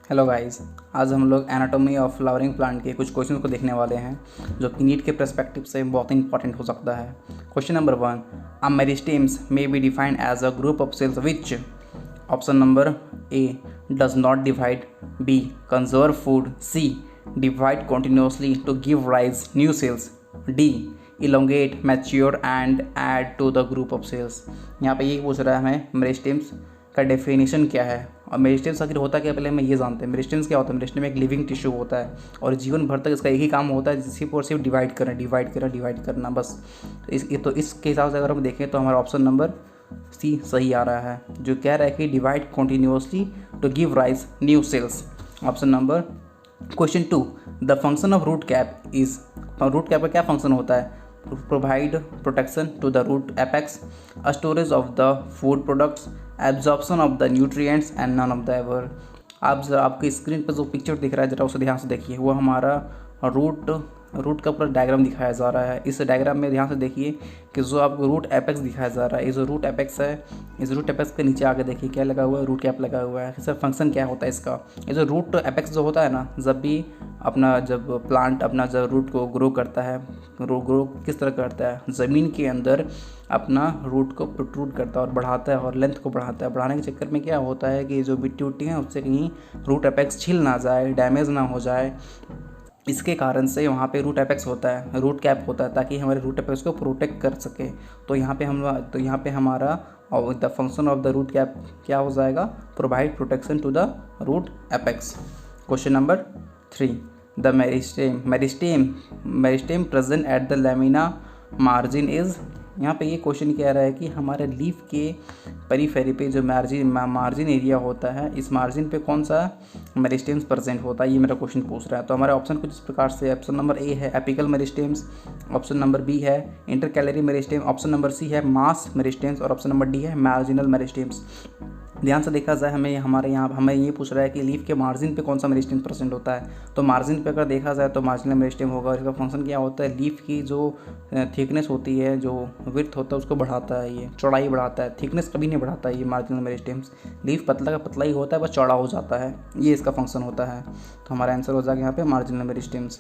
Hello guys, आज हम लोग एनाटॉमी ऑफ फ्लावरिंग प्लांट के कुछ क्वेश्चन को देखने वाले हैं जो कि नीट के पर्सपेक्टिव से बहुत इंपॉर्टेंट हो सकता है। Question number 1, a meristems may be defined as a group of cells which option number A does not divide, B conserve food, C divide continuously to give rise new cells, D elongate mature and add to the group of cells। यहाँ पे ये पूछ रहा है हमें meristems का definition क्या है और मेरिस्टेम्स आखिर होता क्या, पहले हमें ये जानते हैं। मेरिस्टेम्स क्या होता है? मेरिस्टेम एक लिविंग टिश्यू होता है और जीवन भर तक इसका एक ही काम होता है, सिर्फ और सिर्फ डिवाइड करना बस। इसके हिसाब से अगर हम देखें तो हमारा ऑप्शन नंबर सी सही आ रहा है, जो कह रहा है कि divide continuously to give rise new cells. Option number question 2, the function of root cap is, root cap का क्या फंक्शन होता है? Provide protection to the root apex, storage of the food products, absorption of the nutrients and none of the ever. आप जरा आपकी screen पर जो picture दिख रहा है जरा उसे ध्यान से देखिए, वो हमारा रूट का पूरा डायग्राम दिखाया जा रहा है। इस डायग्राम में ध्यान से देखिए कि जो आपको रूट एपेक्स दिखाया जा रहा है, ये जो रूट एपेक्स है, इस रूट एपेक्स के नीचे आगे देखिए क्या लगा हुआ है, रूट कैप लगा हुआ है। इसका फंक्शन क्या होता है इसका? ये जो रूट एपेक्स जो होता है ना, जब प्लांट अपना जब रूट को ग्रो करता है, ग्रो किस तरह करता है? ज़मीन के अंदर अपना रूट को प्रोट्रूड करता है और बढ़ाता है और लेंथ को बढ़ाता है। बढ़ाने के चक्कर में क्या होता है कि जो मिट्टी उट्टी है उससे कहीं रूट एपेक्स छिल ना जाए, डैमेज ना हो जाए, इसके कारण से वहाँ पे रूट एपेक्स होता है, रूट कैप होता है, ताकि हमारे रूट एपेक्स को प्रोटेक्ट कर सके। तो यहाँ पे हमारा the function of the root cap क्या हो जाएगा? Provide protection to the root apex. Question number 3, the meristem present at the lamina margin is. यहाँ पे ये क्वेश्चन कह रहा है कि हमारे लीफ के पेरीफेरी पे जो मार्जिन एरिया होता है, इस मार्जिन पे कौन सा मेरिस्टेम्स प्रेजेंट होता है, ये मेरा क्वेश्चन पूछ रहा है। तो हमारे ऑप्शन कुछ इस प्रकार से, ऑप्शन नंबर ए है apical meristems, option number B है intercalary meristem, option number C है मास मेरिस्टेम्स और ऑप्शन नंबर डी है मार्जिनल मेरिस्टेम्स। ध्यान से देखा जाए हमें ये पूछ रहा है कि लीफ के मार्जिन पे कौन सा मेरिस्टेम प्रेजेंट होता है। तो मार्जिन पे अगर देखा जाए तो मार्जिनल मेरिस्टेम होगा। इसका फंक्शन क्या होता है? लीफ की जो थिकनेस होती है, जो विड्थ होता है, उसको बढ़ाता है, ये चौड़ाई बढ़ाता है, थिकनेस कभी नहीं बढ़ाता है ये मार्जिनल मेरिस्टेम्स। लीफ पतला का पतला ही होता है, बस चौड़ा हो जाता है, ये इसका फंक्शन होता है। तो हमारा आंसर हो जाएगा यहाँ पे मार्जिनल मेरिस्टेम्स।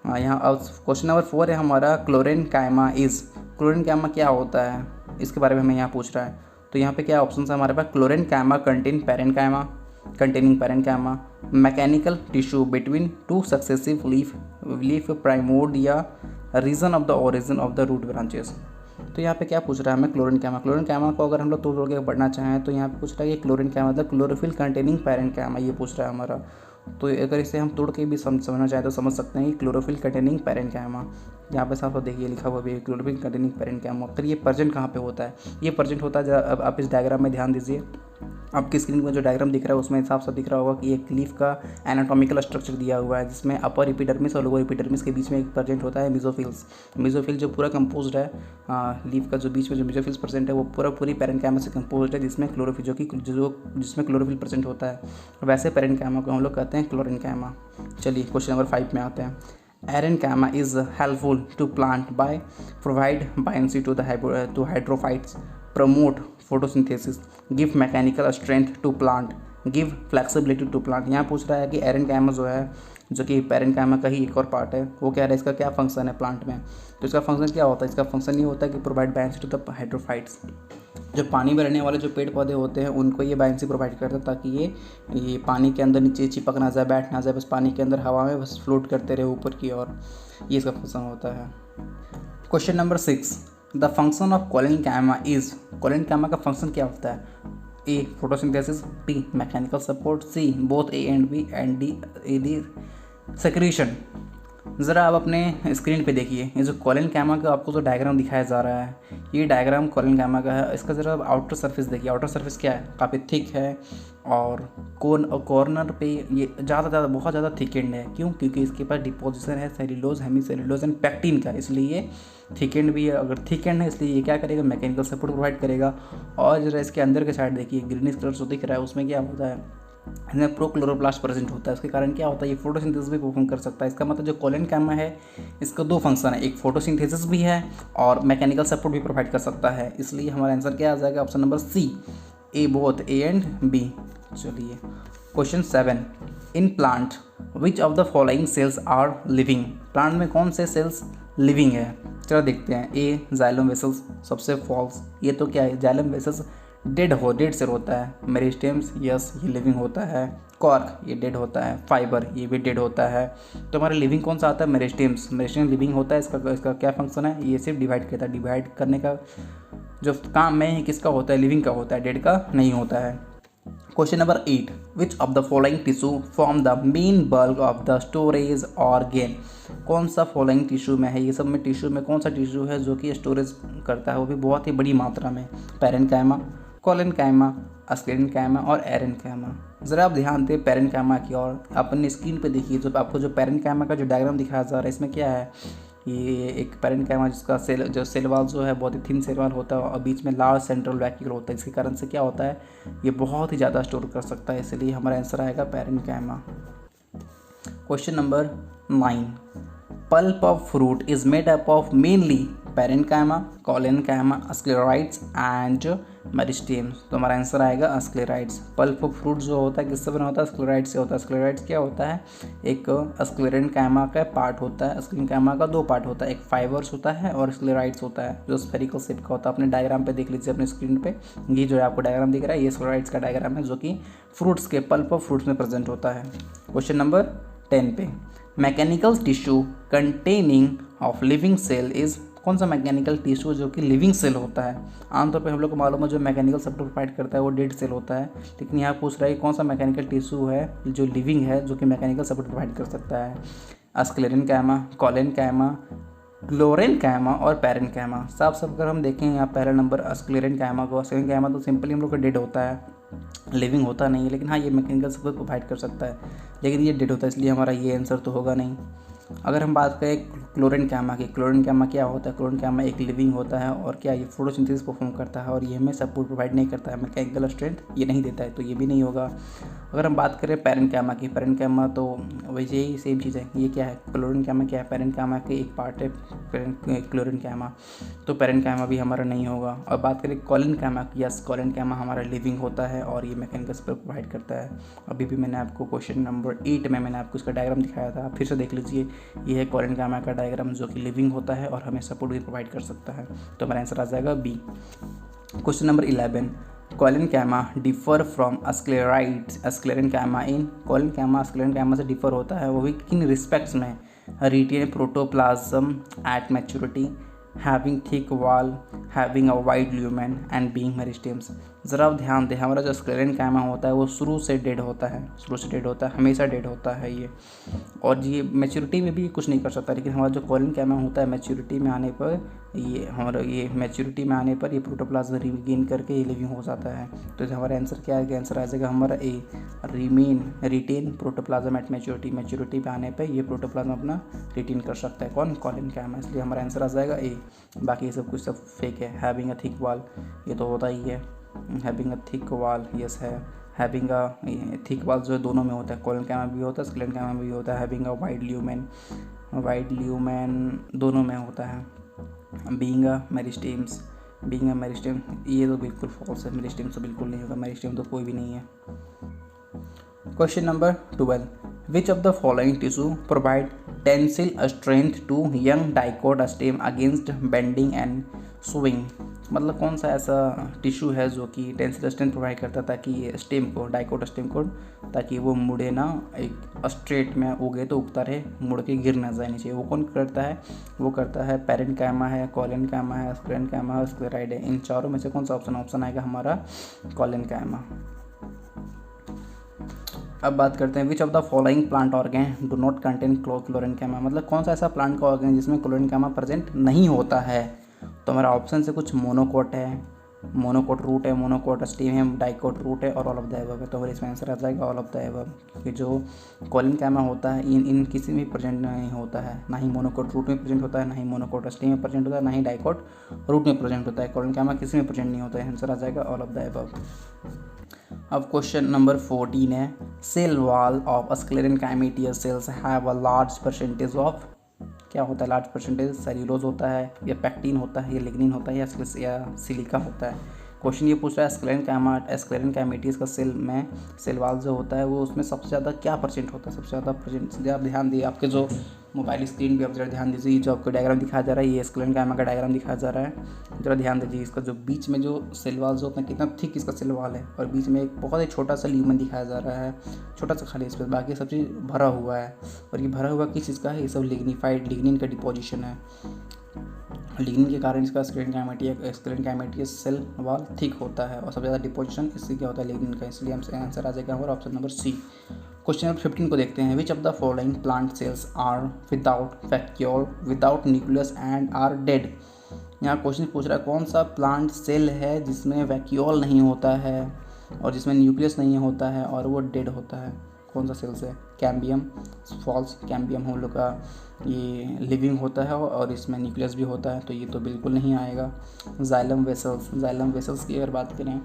यहाँ अब क्वेश्चन नंबर 4 है हमारा क्लोरेनकाइमा इज। क्लोरेनकाइमा क्या होता है, इसके बारे में हमें यहाँ पूछ रहा है। तो यहाँ पे क्या ऑप्शन है हमारे पास? Chlorenchyma containing parenchyma, mechanical tissue between two successive leaf primordia, region of the origin of the root branches. तो यहाँ पे क्या पूछ रहा है हमें? क्लोरेनकाइमा को अगर हम लोग तोड़ के पढ़ना चाहें तो यहाँ पे पूछ रहा है कि क्लोरेनकाइमा मतलब क्लोरोफिल कंटेनिंग पैरेन्काइमा, ये पूछ रहा है हमारा। तो अगर इसे हम तोड़ के भी समझना चाहें तो समझ सकते हैं कि क्लोरोफिल कंटेनिंग पैरेन्काइमा। यहाँ पे साफ देखिए लिखा हुआ भी है क्लोरोफिल कंटेनिंग पैरेन्काइमा। फिर ये प्रेजेंट कहाँ पे होता है? ये प्रेजेंट होता है, अब आप इस डायग्राम में ध्यान दीजिए। आपकी स्क्रीन में जो डायग्राम दिख रहा है उसमें साफ दिख रहा होगा कि एक लीफ का एनाटॉमिकल स्ट्रक्चर दिया हुआ है, जिसमें अपर एपिडर्मिस और लोअर एपिडर्मिस के बीच में एक प्रेजेंट होता है मेसोफिल जो पूरा कंपोज्ड है। लीफ का जो बीच में जो मेसोफिल्स प्रेजेंट है वो पूरी पैरेन्काइमा से कंपोज्ड है, जिसमें क्लोरोफिल जिसमें क्लोरोफिल प्रेजेंट होता है। वैसे पैरेन्काइमा को हम लोग कहते हैं क्लोरेनकाइमा। चलिए क्वेश्चन नंबर 5 में आते हैं। Parenchyma is helpful to plant by provide buoyancy to hydrophytes, promote photosynthesis, give mechanical strength to plant, give flexibility to plant। यहाँ पूछ रहा है कि एरेनकाइमा जो है, जो कि पैरेन्काइमा का ही एक और पार्ट है, वो कह रहा है इसका क्या फंक्शन है प्लांट में। तो इसका फंक्शन क्या होता है? इसका फंक्शन ये होता है कि provide buoyancy to the hydrophytes. जो पानी में रहने वाले जो पेड़ पौधे होते हैं उनको ये बायोन्सी प्रोवाइड करता है, ताकि ये पानी के अंदर नीचे चिपक ना जाए, बैठ ना जाए, बस पानी के अंदर हवा में बस फ्लोट करते रहे ऊपर की ओर, ये इसका फंक्शन होता है। Question number 6, the function of collenchyma is. Collenchyma का फंक्शन क्या होता है? A photosynthesis, B mechanical support, C both A and B and D secretion. ज़रा आप अपने स्क्रीन पे देखिए, ये जो कोलेनकाइमा का आपको जो डायग्राम दिखाया जा रहा है, ये डायग्राम कोलेनकाइमा का है। इसका ज़रा आउटर सरफेस देखिए, आउटर सरफेस क्या है? काफ़ी थिक है और कॉर्नर पे ये बहुत ज़्यादा थिकेंड है। क्यों? क्योंकि इसके पास डिपोजिशन है cellulose, hemicellulose and pectin का, इसलिए थिकेंड भी है। अगर थिकेंड है इसलिए ये क्या करेगा? मैकेनिकल सपोर्ट प्रोवाइड करेगा। और जरा इसके अंदर के साइड देखिए, ग्रीनिश कलर जो दिख रहा है उसमें क्या होता है? इसमें प्रोक्लोरोप्लास्ट प्रेजेंट होता है। उसके कारण क्या होता है? ये फोटोसिंथेसिस भी परफॉर्म कर सकता है। इसका मतलब जो कोलेनकाइमा है इसका 2 फंक्शन है, एक फोटोसिंथेसिस भी है और मैकेनिकल सपोर्ट भी प्रोवाइड कर सकता है। इसलिए हमारा आंसर क्या आ जाएगा? Option number C, A both A and B. चलिए question 7, in plant which of the following cells are living, plant में कौन से सेल्स लिविंग है। चलो देखते हैं। ए जाइलम वेसल्स, सबसे फॉल्स, ये तो क्या है, जाइलम वेसल्स डेड सेल होता है। मेरिस्टेम्स, यस ये लिविंग होता है। कॉर्क ये डेड होता है। फाइबर ये भी डेड होता है। तो हमारा लिविंग कौन सा आता है, मेरिस्टेम्स, मेरिस्टेम लिविंग होता है। इसका क्या फंक्शन है, ये सिर्फ डिवाइड करता है, डिवाइड करने का जो काम में ही किसका होता है, लिविंग का होता है, डेड का नहीं होता है। Question number 8, which of the following tissue form the main bulk of the storage organ, कौन सा फॉलोइंग टिश्यू में है, ये सब में टिश्यू में कौन सा टिश्यू है जो कि स्टोरेज करता है, वो भी बहुत ही बड़ी मात्रा में। पैरेन्काइमा, कोलेनकाइमा, स्क्लेरेन्काइमा और एरेन्काइमा। ज़रा आप ध्यान दें पैरेन्काइमा की और अपनी स्क्रीन पे देखिए, जो आपको जो पैरेन्काइमा का जो डायग्राम दिखाया जा रहा है, इसमें क्या है, ये एक पैरेन्काइमा जिसका सेल वाल जो है बहुत ही थिन सेल वाल होता है और बीच में लार्ज सेंट्रल वैक्यूल होता है। इसके कारण से क्या होता है, ये बहुत ही ज़्यादा स्टोर कर सकता है, इसलिए हमारा आंसर आएगा parenchyma. Question number 9, pulp of fruit is made up of mainly parenchyma, collenchyma, sclereids and meristems. तो हमारा आंसर आएगा स्क्लेराइड्स। पल्प ऑफ फ्रूट जो होता है किससे बना होता है, स्क्लेराइड्स से होता है। स्क्लेराइड्स क्या होता है, एक स्क्लेरेनकाइमा का पार्ट होता है। स्क्लेरेनकाइमा का दो पार्ट होता है, एक फाइबर्स होता है और स्क्लेराइड्स होता है जो स्फेरिकल शेप का होता है। अपने डायग्राम पे देख लीजिए अपने स्क्रीन पे, ये जो है आपको डायग्राम दिख रहा है, ये स्क्लेराइड्स का डायग्राम है जो कि फ्रूट्स के पल्प ऑफ फ्रूट्स में प्रेजेंट होता है। क्वेश्चन नंबर 10 पे, mechanical tissue containing of living cell is, कौन सा मैकेनिकल टिश्यू जो कि लिविंग सेल होता है। आमतौर पे हम लोग को मालूम है जो मैकेनिकल सपोर्ट प्रोवाइड करता है वो डेड सेल होता है, लेकिन यहाँ पूछ रहा है कौन सा मैकेनिकल टिश्यू है जो लिविंग है जो कि मैकेनिकल सपोर्ट प्रोवाइड कर सकता है। स्क्लेरेनकाइमा, कोलेनकाइमा, क्लोरेनकाइमा और पैरेन्काइमा। साफ साफ अगर हम देखें यहाँ पहला नंबर स्क्लेरेनकाइमा को, स्क्लेरेनकाइमा तो सिंपली हम लोग का डेड होता है, लिविंग होता नहीं है, लेकिन हाँ ये मैकेनिकल सपोर्ट प्रोवाइड कर सकता है, लेकिन ये डेड होता है, इसलिए हमारा ये आंसर तो होगा नहीं। अगर हम बात करें क्लोरेनकाइमा की, क्लोरेनकाइमा क्या होता है, क्लोरेनकाइमा एक लिविंग होता है और क्या ये फोटोसिंथेसिस परफॉर्म करता है और ये हमें सपोर्ट प्रोवाइड नहीं करता है, मैकेनिकल स्ट्रेंथ ये नहीं देता है, तो ये भी नहीं होगा। अगर हम बात करें पैरेन्काइमा की, पैरेन्काइमा तो वैसे ही सेम चीज़ है, ये क्या है, क्लोरेनकाइमा क्या है, पैरेन्काइमा के एक पार्ट है क्लोरेनकाइमा, तो पैरेन्काइमा भी हमारा नहीं होगा। और बात करें कोलेनकाइमा की, यस कोलेनकाइमा हमारा लिविंग होता है और ये मैकेनिकल सपोर्ट प्रोवाइड करता है। अभी भी मैंने आपको क्वेश्चन नंबर 8 में मैंने आपको इसका डायग्राम दिखाया था, फिर से देख लीजिए, ये है कोलेनकाइमा का डायग्राम जो कि लिविंग होता है और हमें सपोर्ट भी प्रोवाइड कर सकता है, तो हमारा आंसर आ जाएगा B. Question number 11, collenchyma differ from sclereids, sclerenchyma in, collenchyma sclerenchyma से डिफर होता है, वो भी किन रिस्पेक्ट्स में, retain protoplasm at maturity, having thick wall, having a wide lumen and being meristems. ज़रा आप ध्यान दें, हमारा जो स्क्लेरेनकाइमा होता है वो शुरू से डेड होता है, शुरू से डेड होता है, हमेशा डेड होता है ये, और ये मैच्योरिटी में भी कुछ नहीं कर सकता, लेकिन हमारा जो कोलेनकाइमा होता है मैच्योरिटी में आने पर ये हमारा ये मैच्योरिटी में आने पर ये प्रोटोप्लाज्म रिगेन करके ये लिविंग हो जाता है। तो हमारा आंसर क्या है, आंसर आ जाएगा हमारा A, retain protoplasm at maturity, maturity पे आने पर ये प्रोटोप्लाज्म अपना रिटेन कर सकता है, कौन, कोलेनकाइमा, इसलिए हमारा आंसर आ जाएगा ए। बाकी ये सब कुछ सब फेक है। हैविंग अ थिक वॉल ये तो होता ही है, having a thick wall yes है, हैविंग अ थिक वॉल जो है दोनों में होता है, कोलेनकाइमा भी होता है, स्क्लेरेनकाइमा भी होता है। हैविंग अ वाइड ल्यूमेन दोनों में होता है। बीइंग अ मेरिस्टेम्स, ये तो बिल्कुल फॉल्स है, मेरिस्टेम्स तो बिल्कुल नहीं होगा, मेरिस्टेम तो कोई भी नहीं है। Question number 12, which of the following tissue provide tensile strength to young dicot stem against bending and swing, मतलब कौन सा ऐसा टिश्यू है जो कि टेंसिल स्ट्रेंथ प्रोवाइड करता है ताकि स्टेम को, डाइकोट स्टेम को, ताकि वो मुड़े ना, एक स्ट्रेट में उगे तो उगता रहे, मुड़ के गिर ना जाए नीचे, वो कौन करता है, वो करता है पैरेन्काइमा है, कोलेनकाइमा है, स्क्लेरेनकाइमा है, स्क्लेराइड है। इन चारों में से कौन सा ऑप्शन आएगा हमारा कोलेनकाइमा। अब बात करते हैं which of the following plant organ do not contain chlorenchyma, मतलब कौन सा ऐसा प्लांट का ऑर्गेन जिसमें क्लोरेनकाइमा प्रेजेंट नहीं होता है। तो हमारा ऑप्शन से कुछ मोनोकोट है, मोनोकोट रूट है, मोनोकोट स्टेम है, डाइकोट रूट है और ऑल ऑफ द एबव है, तो हमारे इसमें आंसर आ जाएगा ऑल ऑफ द एबव, क्योंकि जो कोलेनकाइमा होता है इन किसी में प्रेजेंट नहीं होता है, ना ही मोनोकोट रूट में प्रेजेंट होता है, ना ही मोनोकोट स्टेम में प्रेजेंट होता है, ना ही डाइकोट रूट में प्रेजेंट होता है, कोलेनकाइमा किसी में प्रेजेंट नहीं होता है, आंसर आ जाएगा ऑल ऑफ द एबव। अब क्वेश्चन नंबर 14 है, cell wall of sclerenchymatous cells have a large percentage of, क्या होता है लार्ज परसेंटेज, सेल्यूलोज होता है या पैक्टिन होता है या लिग्निन होता है या सिलिका होता है, क्वेश्चन ये पूछ रहा है एस्क्लेरन कैमिटीज़ का सेल में सेल वाल जो होता है वो उसमें सबसे ज़्यादा क्या परसेंट होता है, सबसे ज़्यादा परसेंट। आप ध्यान दिए आपके जो मोबाइल स्क्रीन पे आप जरा ध्यान दीजिए, जो आपको डायग्राम दिखाया जा रहा है ये एस्क्लेरन कैमा का डायग्राम दिखाया जा रहा है। जरा ध्यान दीजिए, इसका जो बीच में जो सेल वाल जो होता है कितना थिक इसका सेल वाल है, और बीच में एक बहुत ही छोटा सा ल्यूमन दिखाया जा रहा है, छोटा सा खाली स्पेस, बाकी सब चीज़ भरा हुआ है। और ये भरा हुआ किस चीज़ का है, ये सब लिग्निन का डिपोजिशन है। लिग्निन के कारण इसका एस्क्लेरन कैमिटी सेल वाल थिक होता है, और सबसे ज़्यादा डिपोजिशन इससे क्या होता है, लिग्निन का। इसलिए हमसे आंसर आ जाएगा हमारा option number C. Question number 15 को देखते हैं। Which of the following plant cells are without vacuole without nucleus and are dead. यहाँ क्वेश्चन पूछ रहा है कौन सा प्लांट सेल है जिसमें वैक्यूल नहीं होता है और जिसमें न्यूक्लियस नहीं होता है और वो डेड होता है। कौन सा सेल्स है? कैम्बियम। फॉल्स, कैम्बियम हम लोग का ये लिविंग होता है और इसमें न्यूक्लियस भी होता है, तो ये तो बिल्कुल नहीं आएगा। जाइलम वेसल्स की अगर बात करें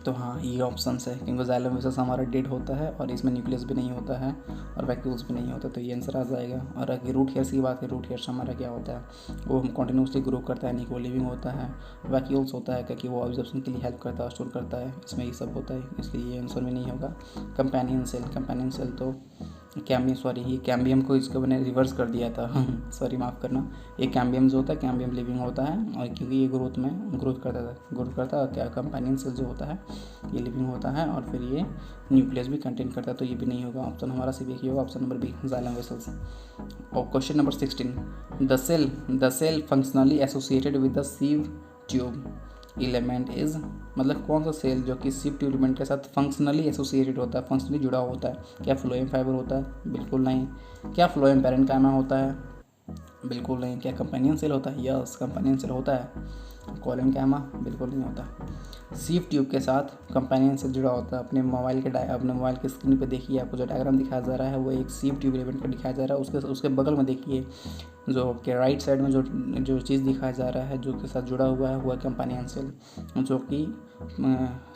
तो हाँ ये ऑप्शन है, क्योंकि जाइलम वेसल्स हमारा डेड होता है और इसमें न्यूक्लियस भी नहीं होता है और वैक्यूल्स भी नहीं होता, तो ये आंसर आ जाएगा। और अगर रूट हेयर्स की बात है, रूट हेयर्स हमारा क्या होता है, वो हम कंटिन्यूसली ग्रो करता है, नहीं वो लिविंग होता है। वैक्यूल्स होता है क्योंकि वो ऑब्जर्वेशन के लिए हेल्प करता है, स्टोर करता है, इसमें ये सब होता है, इसलिए ये आंसर में नहीं होगा। कंपेनियन सेल तो ये कैम्बियम को इसको मैंने रिवर्स कर दिया था सॉरी माफ़ करना। ये कैम्बियम जो होता है, कैम्बियम लिविंग होता है, और क्योंकि ये ग्रोथ करता है, क्या कंपेनियन सेल जो होता है ये लिविंग होता है, और फिर ये न्यूक्लियस भी कंटेन करता है, तो ये भी नहीं होगा। ऑप्शन हमारा सी बी होगा, option number B, xylem vessels. और question number 16, the cell functionally associated with the sieve tube element is, मतलब कौन सा सेल जो कि सीव ट्यूब एलिमेंट के साथ फंक्शनली एसोसिएटेड होता है, फंक्शनली जुड़ा होता है। क्या फ्लोएम फाइबर होता है? बिल्कुल नहीं। क्या फ्लोएम पैरेन्काइमा होता है? बिल्कुल नहीं। क्या कंपेनियन सेल होता है? यस, कंपेनियन सेल होता है। कोलेनकाइमा? बिल्कुल नहीं होता। सीव ट्यूब के साथ कंपेनियन सेल जुड़ा होता है। अपने मोबाइल के स्क्रीन पे देखिए, आपको जो डायग्राम दिखाया जा रहा है वो एक सीव ट्यूब एलिमेंट का दिखाया जा रहा है। उसके बगल में देखिए जो के राइट साइड में जो चीज़ दिखाया जा रहा है जो के साथ जुड़ा हुआ है वो है कंपेनियन सेल, जो कि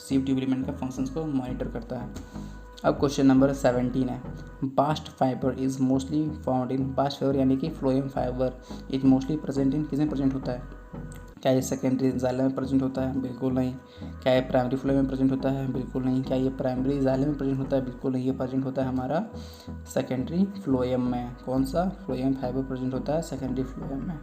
सीव ट्यूब एलिमेंट का फंक्शंस को मॉनिटर करता है। अब क्वेश्चन नंबर 17 है। Bast fibre is mostly found in, bast fibre यानी कि phloem fibre is mostly present in, किसमें प्रेजेंट होता है? क्या ये सेकेंडरी जाइलम में प्रेजेंट होता है? बिल्कुल नहीं। क्या ये प्राइमरी फ्लोएम में प्रेजेंट होता है? बिल्कुल नहीं। क्या ये प्राइमरी जाइलम में प्रेजेंट होता है? बिल्कुल नहीं। ये प्रेजेंट होता है हमारा सेकेंडरी फ्लोएम में। कौन सा फ्लोएम फाइबर प्रेजेंट होता है? सेकेंडरी फ्लोएम में।